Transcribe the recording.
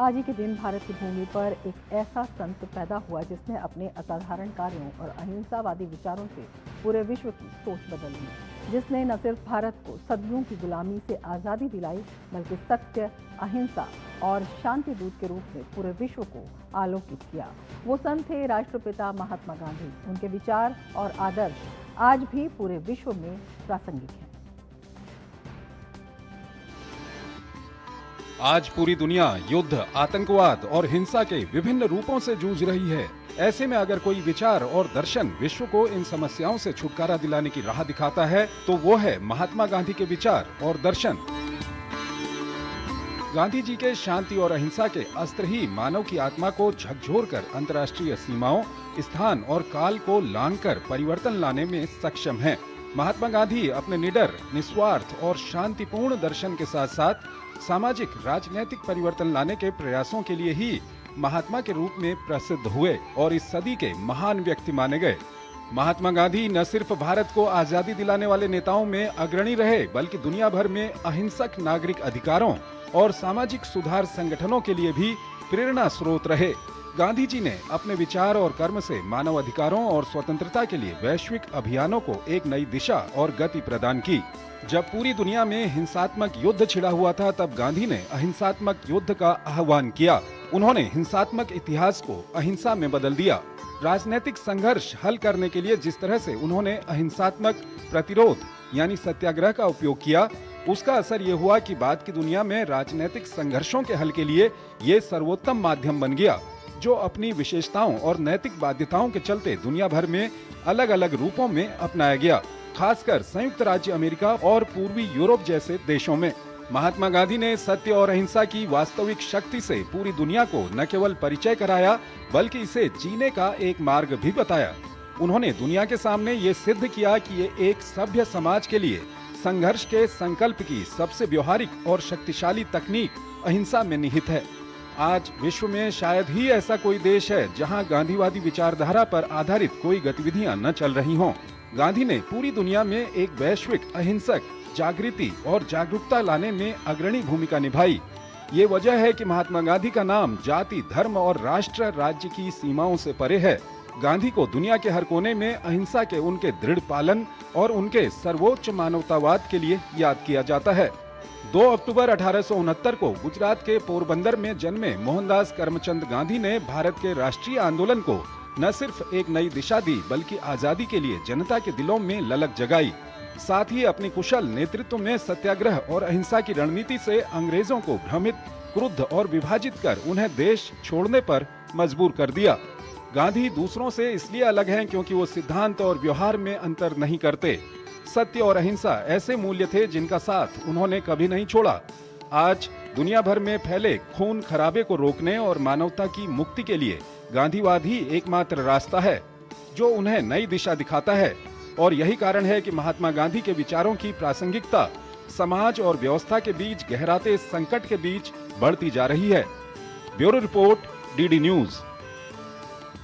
आज ही के दिन भारत की भूमि पर एक ऐसा संत पैदा हुआ जिसने अपने असाधारण कार्यों और अहिंसावादी विचारों से पूरे विश्व की सोच बदल दी, जिसने न सिर्फ भारत को सदियों की गुलामी से आज़ादी दिलाई बल्कि सत्य, अहिंसा और शांति दूत के रूप में पूरे विश्व को आलोकित किया। वो संत थे राष्ट्रपिता महात्मा गांधी। उनके विचार और आदर्श आज भी पूरे विश्व में प्रासंगिक हैं। आज पूरी दुनिया युद्ध, आतंकवाद और हिंसा के विभिन्न रूपों से जूझ रही है। ऐसे में अगर कोई विचार और दर्शन विश्व को इन समस्याओं से छुटकारा दिलाने की राह दिखाता है तो वो है महात्मा गांधी के विचार और दर्शन। गांधी जी के शांति और अहिंसा के अस्त्र ही मानव की आत्मा को झकझोरकर अंतर्राष्ट्रीय सीमाओं, स्थान और काल को लांघकर परिवर्तन लाने में सक्षम हैं। महात्मा गांधी अपने निडर, निस्वार्थ और शांतिपूर्ण दर्शन के साथ साथ सामाजिक, राजनीतिक परिवर्तन लाने के प्रयासों के लिए ही महात्मा के रूप में प्रसिद्ध हुए और इस सदी के महान व्यक्ति माने गए। महात्मा गांधी न सिर्फ भारत को आजादी दिलाने वाले नेताओं में अग्रणी रहे बल्कि दुनिया भर में अहिंसक नागरिक अधिकारों और सामाजिक सुधार संगठनों के लिए भी प्रेरणा स्रोत रहे। गांधी जी ने अपने विचार और कर्म से मानव अधिकारों और स्वतंत्रता के लिए वैश्विक अभियानों को एक नई दिशा और गति प्रदान की। जब पूरी दुनिया में हिंसात्मक युद्ध छिड़ा हुआ था तब गांधी ने अहिंसात्मक युद्ध का आह्वान किया। उन्होंने हिंसात्मक इतिहास को अहिंसा में बदल दिया। राजनीतिक संघर्ष हल करने के लिए जिस तरह से उन्होंने अहिंसात्मक प्रतिरोध यानी सत्याग्रह का उपयोग किया, उसका असर ये हुआ कि बाद की दुनिया में राजनीतिक संघर्षों के हल के लिए ये सर्वोत्तम माध्यम बन गया, जो अपनी विशेषताओं और नैतिक बाध्यताओं के चलते दुनिया भर में अलग अलग रूपों में अपनाया गया, खासकर संयुक्त राज्य अमेरिका और पूर्वी यूरोप जैसे देशों में। महात्मा गांधी ने सत्य और अहिंसा की वास्तविक शक्ति से पूरी दुनिया को न केवल परिचय कराया बल्कि इसे जीने का एक मार्ग भी बताया। उन्होंने दुनिया के सामने ये सिद्ध किया कि ये एक सभ्य समाज के लिए संघर्ष के संकल्प की सबसे व्यवहारिक और शक्तिशाली तकनीक अहिंसा में निहित है। आज विश्व में शायद ही ऐसा कोई देश है जहां गांधीवादी विचारधारा पर आधारित कोई गतिविधियां न चल रही हों। गांधी ने पूरी दुनिया में एक वैश्विक अहिंसक जागृति और जागरूकता लाने में अग्रणी भूमिका निभाई। ये वजह है कि महात्मा गांधी का नाम जाति, धर्म और राष्ट्र राज्य की सीमाओं से परे है। गांधी को दुनिया के हर कोने में अहिंसा के उनके दृढ़ पालन और उनके सर्वोच्च मानवतावाद के लिए याद किया जाता है। 2 अक्टूबर 1869 को गुजरात के पोरबंदर में जन्मे मोहनदास करमचंद गांधी ने भारत के राष्ट्रीय आंदोलन को न सिर्फ एक नई दिशा दी बल्कि आजादी के लिए जनता के दिलों में ललक जगाई। साथ ही अपनी कुशल नेतृत्व में सत्याग्रह और अहिंसा की रणनीति से अंग्रेजों को भ्रमित, क्रुद्ध और विभाजित कर उन्हें देश छोड़ने पर मजबूर कर दिया। गांधी दूसरों से इसलिए अलग हैं क्योंकि वो सिद्धांत और व्यवहार में अंतर नहीं करते। सत्य और अहिंसा ऐसे मूल्य थे जिनका साथ उन्होंने कभी नहीं छोड़ा। आज दुनिया भर में फैले खून खराबे को रोकने और मानवता की मुक्ति के लिए गांधीवाद ही एकमात्र रास्ता है जो उन्हें नई दिशा दिखाता है। और यही कारण है कि महात्मा गांधी के विचारों की प्रासंगिकता समाज और व्यवस्था के बीच गहराते संकट के बीच बढ़ती जा रही है। Bureau report, DD news.